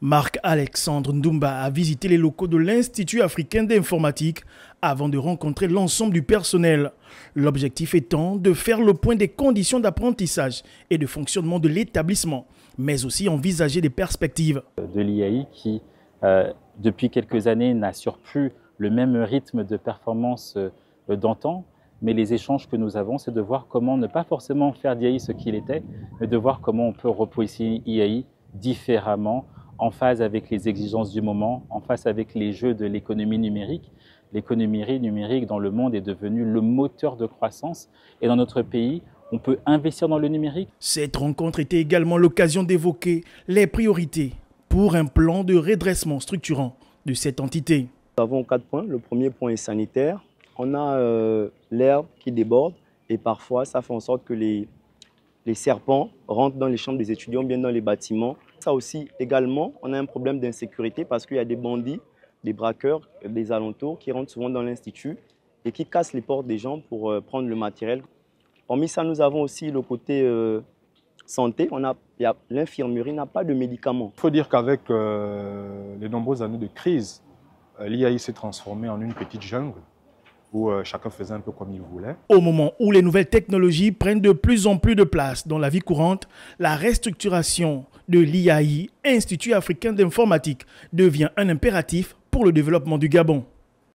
Marc-Alexandre Ndoumba a visité les locaux de l'Institut africain d'informatique avant de rencontrer l'ensemble du personnel. L'objectif étant de faire le point des conditions d'apprentissage et de fonctionnement de l'établissement, mais aussi envisager des perspectives. De l'IAI qui, depuis quelques années, n'assure plus le même rythme de performance d'antan, mais les échanges que nous avons, c'est de voir comment ne pas forcément faire d'IAI ce qu'il était, mais de voir comment on peut repositionner l'IAI différemment, en phase avec les exigences du moment, en phase avec les jeux de l'économie numérique. L'économie numérique dans le monde est devenue le moteur de croissance. Et dans notre pays, on peut investir dans le numérique. Cette rencontre était également l'occasion d'évoquer les priorités pour un plan de redressement structurant de cette entité. Nous avons 4 points. Le premier point est sanitaire. On a l'herbe qui déborde et parfois ça fait en sorte que les serpents rentrent dans les chambres des étudiants, bien dans les bâtiments. Ça aussi, également, on a un problème d'insécurité parce qu'il y a des bandits, des braqueurs des alentours qui rentrent souvent dans l'institut et qui cassent les portes des gens pour prendre le matériel. Hormis ça, nous avons aussi le côté santé. L'infirmerie n'a pas de médicaments. Il faut dire qu'avec les nombreuses années de crise, l'IAI s'est transformée en une petite jungle où chacun faisait un peu comme il voulait. Au moment où les nouvelles technologies prennent de plus en plus de place dans la vie courante, la restructuration de l'IAI, Institut africain d'informatique, devient un impératif pour le développement du Gabon.